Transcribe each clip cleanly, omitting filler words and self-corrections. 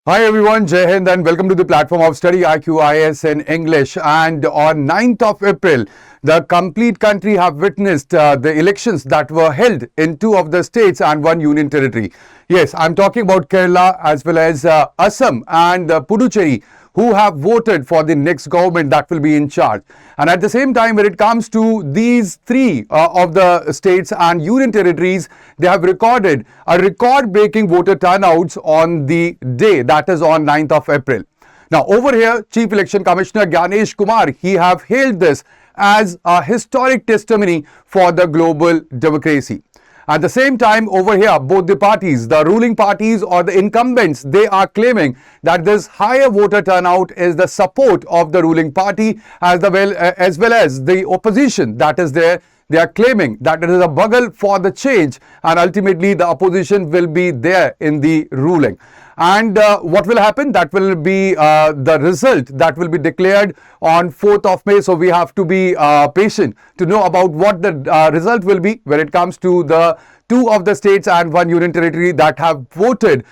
Hi everyone, Jai Hind and welcome to the platform of StudyIQ IAS in English. And on 9th of April, the complete country have witnessed the elections that were held in two of the states and one union territory. Yes, I'm talking about Kerala as well as Assam and Puducherry, who have voted for the next government that will be in charge. And at the same time, when it comes to these three of the states and union territories, they have recorded a record-breaking voter turnouts on the day, that is on 9th of April. Now, over here, Chief Election Commissioner Ganesh Kumar, he have hailed this as a historic testimony for the global democracy. At the same time, over here, both the parties, the ruling parties or the incumbents, they are claiming that this higher voter turnout is the support of the ruling party as well as the opposition that is there. They are claiming that it is a bugle for the change and ultimately the opposition will be there in the ruling. And what will happen? That will be the result that will be declared on 4th of May. So we have to be patient to know about what the result will be when it comes to the two of the states and one union territory that have voted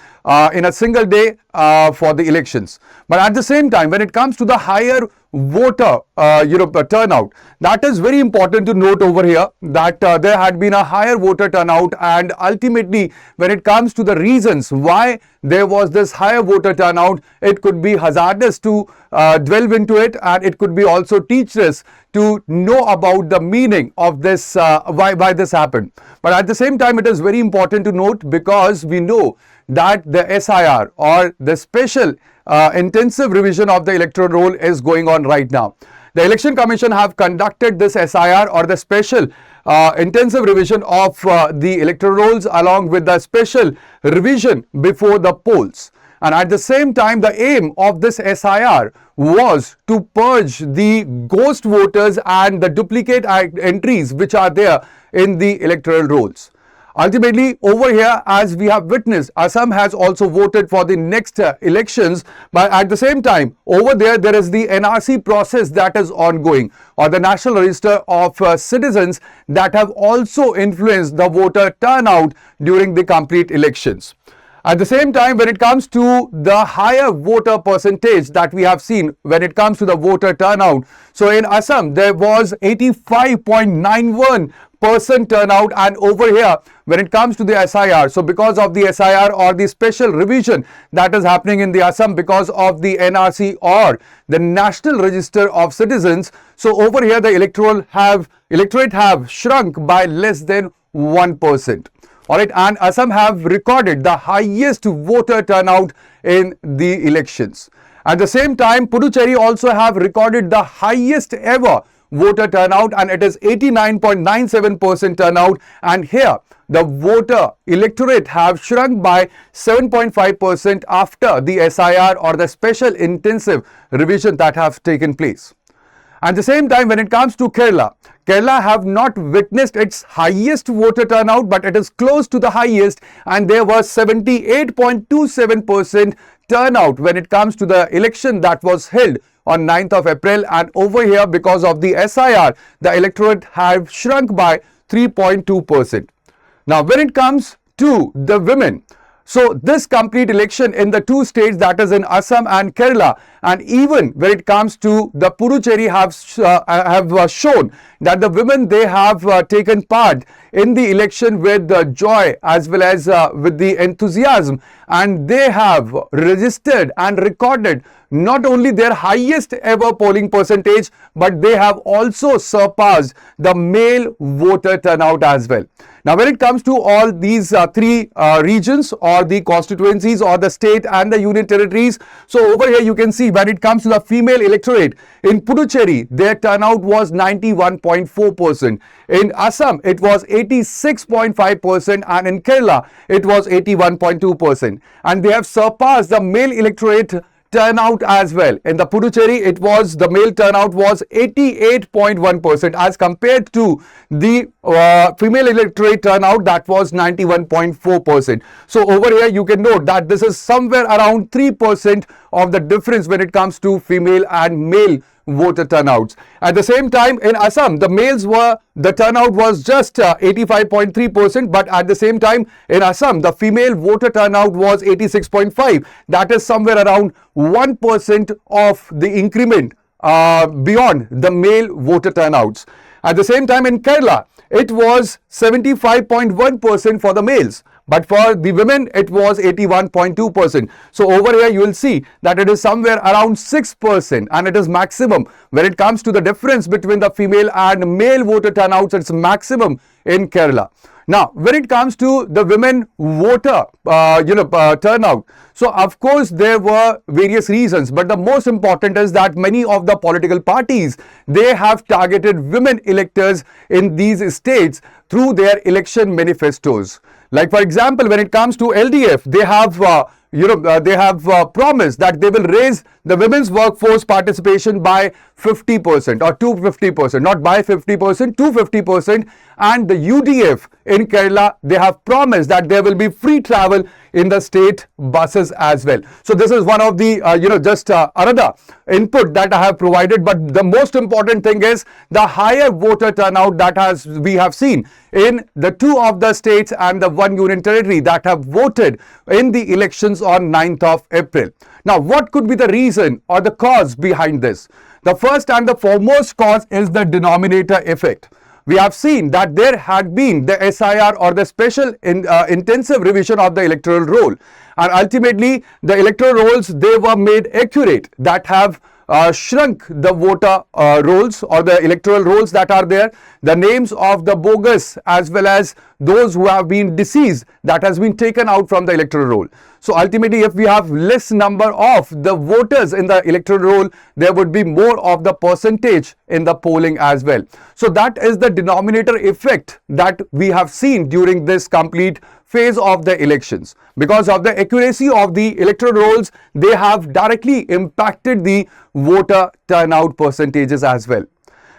in a single day for the elections. But at the same time, when it comes to the higher voter turnout, that is very important to note over here that there had been a higher voter turnout, and ultimately when it comes to the reasons why there was this higher voter turnout, it could be hazardous to delve into it, and it could be also teach us to know about the meaning of this, why this happened. But at the same time, it is very important to note because we know that the SIR or the special intensive revision of the electoral roll is going on right now. The Election Commission have conducted this SIR or the special intensive revision of the electoral rolls along with the special revision before the polls. And at the same time, the aim of this SIR was to purge the ghost voters and the duplicate entries which are there in the electoral rolls. Ultimately, over here, as we have witnessed, Assam has also voted for the next elections. But at the same time, over there is the NRC process that is ongoing, or the National Register of Citizens, that have also influenced the voter turnout during the complete elections. At the same time, when it comes to the higher voter percentage that we have seen when it comes to the voter turnout, so in Assam, there was 85.91% turnout, and over here, when it comes to the SIR, so because of the SIR or the special revision that is happening in the Assam because of the NRC or the National Register of Citizens, so over here, the electorate have shrunk by less than 1%. All right, and Assam have recorded the highest voter turnout in the elections. At the same time, Puducherry also have recorded the highest ever voter turnout, and it is 89.97% turnout. And here, the voter electorate have shrunk by 7.5% after the SIR or the special intensive revision that have taken place. At the same time, when it comes to Kerala have not witnessed its highest voter turnout, but it is close to the highest, and there was 78.27% turnout when it comes to the election that was held on 9th of April. And over here, because of the SIR, the electorate have shrunk by 3.2%. Now, when it comes to the women, so this complete election in the two states, that is in Assam and Kerala, and even when it comes to the Puducherry have shown that the women, they have taken part in the election with joy as well as with the enthusiasm, and they have registered and recorded not only their highest ever polling percentage, but they have also surpassed the male voter turnout as well. Now, when it comes to all these three regions or the constituencies or the state and the union territories, so over here you can see when it comes to the female electorate, in Puducherry, their turnout was 91.4%. In Assam, it was 86.5%, and in Kerala, it was 81.2%. And they have surpassed the male electorate turnout as well. In the Puducherry, the male turnout was 88.1% as compared to the female electorate turnout that was 91.4%. So over here you can note that this is somewhere around 3% of the difference when it comes to female and male voter turnouts. At the same time, in Assam, the turnout was just 85.3%, but at the same time, in Assam, the female voter turnout was 86.5. That is somewhere around 1% of the increment beyond the male voter turnouts. At the same time, in Kerala, it was 75.1% for the males, but for the women, it was 81.2%. So over here, you will see that it is somewhere around 6%, and it is maximum when it comes to the difference between the female and male voter turnouts. It's maximum in Kerala. Now, when it comes to the women voter, turnout, so of course there were various reasons, but the most important is that many of the political parties, they have targeted women electors in these states through their election manifestos. Like for example, when it comes to LDF, they have promised that they will raise the women's workforce participation by 50% or to 50%, not by 50%, to 50%. And the UDF in Kerala, they have promised that there will be free travel in the state buses as well. So this is one of the, another input that I have provided. But the most important thing is the higher voter turnout that we have seen in the two of the states and the one union territory that have voted in the elections on 9th of April. Now, what could be the reason or the cause behind this? The first and the foremost cause is the denominator effect. We have seen that there had been the SIR or the special intensive revision of the electoral roll, and ultimately the electoral rolls, they were made accurate, that have shrunk the voter rolls or the electoral rolls that are there, the names of the bogus as well as those who have been deceased, that has been taken out from the electoral roll. So ultimately, if we have less number of the voters in the electoral roll, there would be more of the percentage in the polling as well. So that is the denominator effect that we have seen during this complete phase of the elections. Because of the accuracy of the electoral rolls, they have directly impacted the voter turnout percentages as well.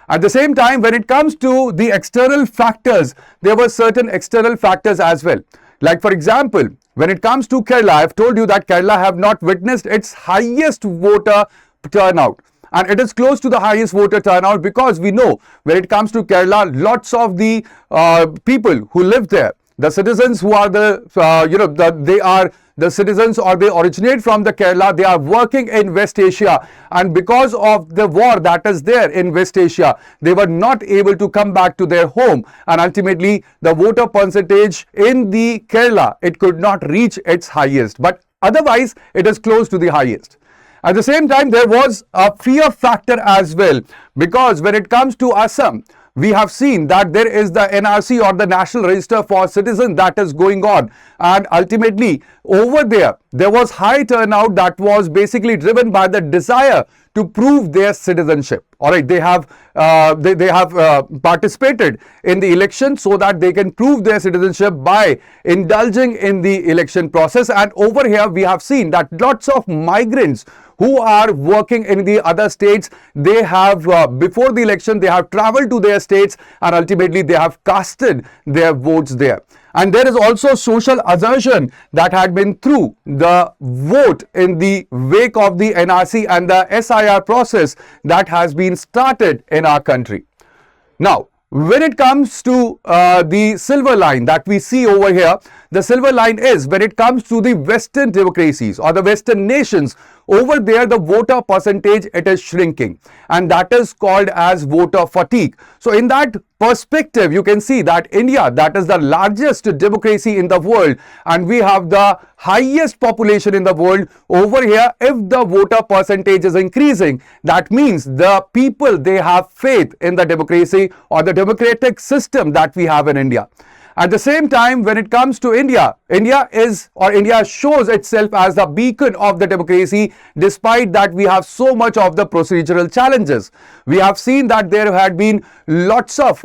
At the same time, when it comes to the external factors, there were certain external factors as well. Like for example, when it comes to Kerala, I have told you that Kerala have not witnessed its highest voter turnout. And it is close to the highest voter turnout because we know when it comes to Kerala, lots of the people who live there, the citizens who are they are the citizens or they originate from the Kerala, they are working in West Asia, and because of the war that is there in West Asia, they were not able to come back to their home, and ultimately the voter percentage in the Kerala, it could not reach its highest, but otherwise it is close to the highest. At the same time, there was a fear factor as well, because when it comes to Assam, we have seen that there is the NRC or the National Register for Citizens that is going on, and ultimately over there was high turnout that was basically driven by the desire to prove their citizenship. All right, they have participated in the election so that they can prove their citizenship by indulging in the election process. And over here we have seen that lots of migrants who are working in the other states, they have before the election they have traveled to their states, and ultimately they have casted their votes there. And there is also social assertion that had been through the vote in the wake of the NRC and the SIR process that has been started in our country. Now, when it comes to the silver line that we see over here, the silver line is when it comes to the Western democracies or the Western nations, over there the voter percentage, it is shrinking, and that is called as voter fatigue. So in that perspective, you can see that India, that is the largest democracy in the world, and we have the highest population in the world. Over here, if the voter percentage is increasing, that means the people, they have faith in the democracy or the democratic system that we have in India. At the same time, when it comes to India shows itself as the beacon of the democracy, despite that we have so much of the procedural challenges. We have seen that there had been lots of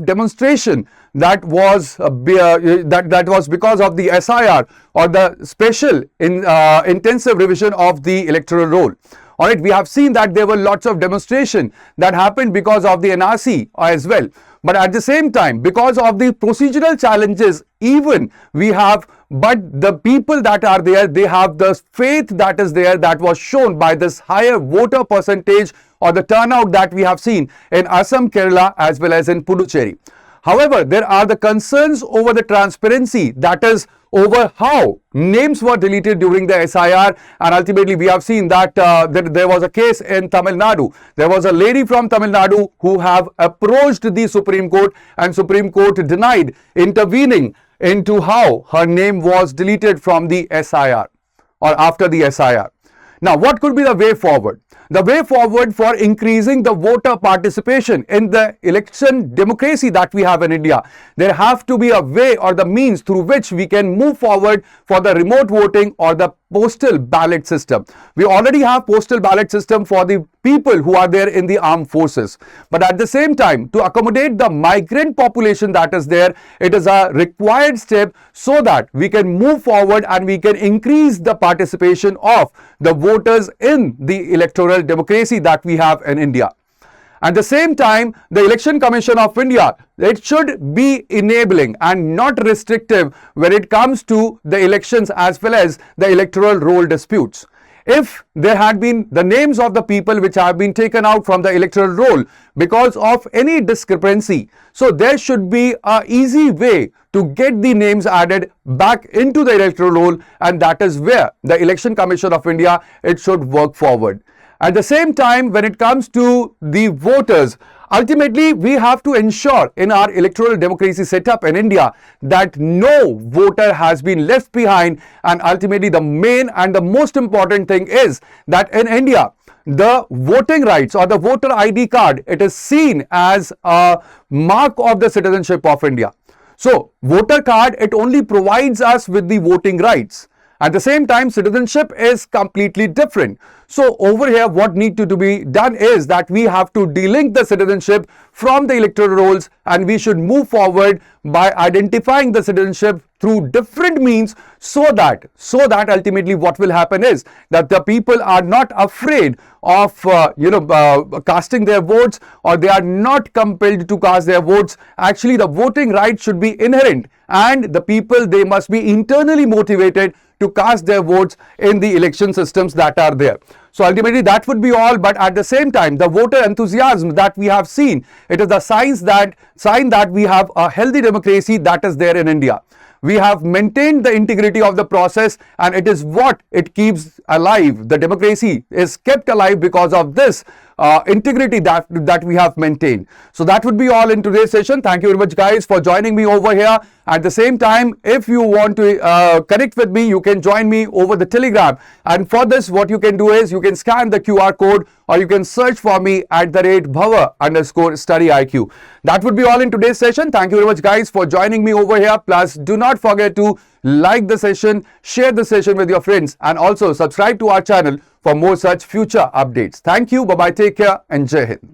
demonstration that was because of the SIR or the special intensive revision of the electoral roll. All right, we have seen that there were lots of demonstration that happened because of the NRC as well. But at the same time, because of the procedural challenges, but the people that are there, they have the faith that is there, that was shown by this higher voter percentage or the turnout that we have seen in Assam, Kerala as well as in Puducherry. However, there are the concerns over the transparency, that is over how names were deleted during the SIR, and ultimately we have seen that there was a case in Tamil Nadu. There was a lady from Tamil Nadu who have approached the Supreme Court, and Supreme Court denied intervening into how her name was deleted from the SIR or after the SIR. Now, what could be the way forward? The way forward for increasing the voter participation in the election democracy that we have in India, there have to be a way or the means through which we can move forward for the remote voting or the postal ballot system. We already have postal ballot system for the people who are there in the armed forces. But at the same time, to accommodate the migrant population that is there, it is a required step so that we can move forward and we can increase the participation of the voters in the electoral democracy that we have in India. At the same time, the Election Commission of India, it should be enabling and not restrictive when it comes to the elections as well as the electoral roll disputes. If there had been the names of the people which have been taken out from the electoral roll because of any discrepancy, so there should be an easy way to get the names added back into the electoral roll, and that is where the Election Commission of India, it should work forward. At the same time, when it comes to the voters, ultimately we have to ensure in our electoral democracy setup in India that no voter has been left behind, and ultimately the main and the most important thing is that in India, the voting rights or the voter ID card, it is seen as a mark of the citizenship of India. So, voter card, it only provides us with the voting rights. At the same time, citizenship is completely different. So over here, what needs to be done is that we have to delink the citizenship from the electoral rolls, and we should move forward by identifying the citizenship through different means so that ultimately what will happen is that the people are not afraid of casting their votes, or they are not compelled to cast their votes. Actually, the voting right should be inherent, and the people, they must be internally motivated to cast their votes in the election systems that are there. So ultimately that would be all, but at the same time, the voter enthusiasm that we have seen, it is the sign that we have a healthy democracy that is there in India. We have maintained the integrity of the process, and it is what it keeps alive. The democracy is kept alive because of this integrity that we have maintained. So that would be all in today's session. Thank you very much, guys, for joining me over here. At the same time, if you want to connect with me, you can join me over the Telegram. And for this, what you can do is you can scan the QR code, or you can search for me at @Bhanwar_StudyIQ. That would be all in today's session. Thank you very much, guys, for joining me over here. Plus, do not forget to like the session, share the session with your friends, and also subscribe to our channel for more such future updates. Thank you. Bye-bye. Take care and Jai Hind.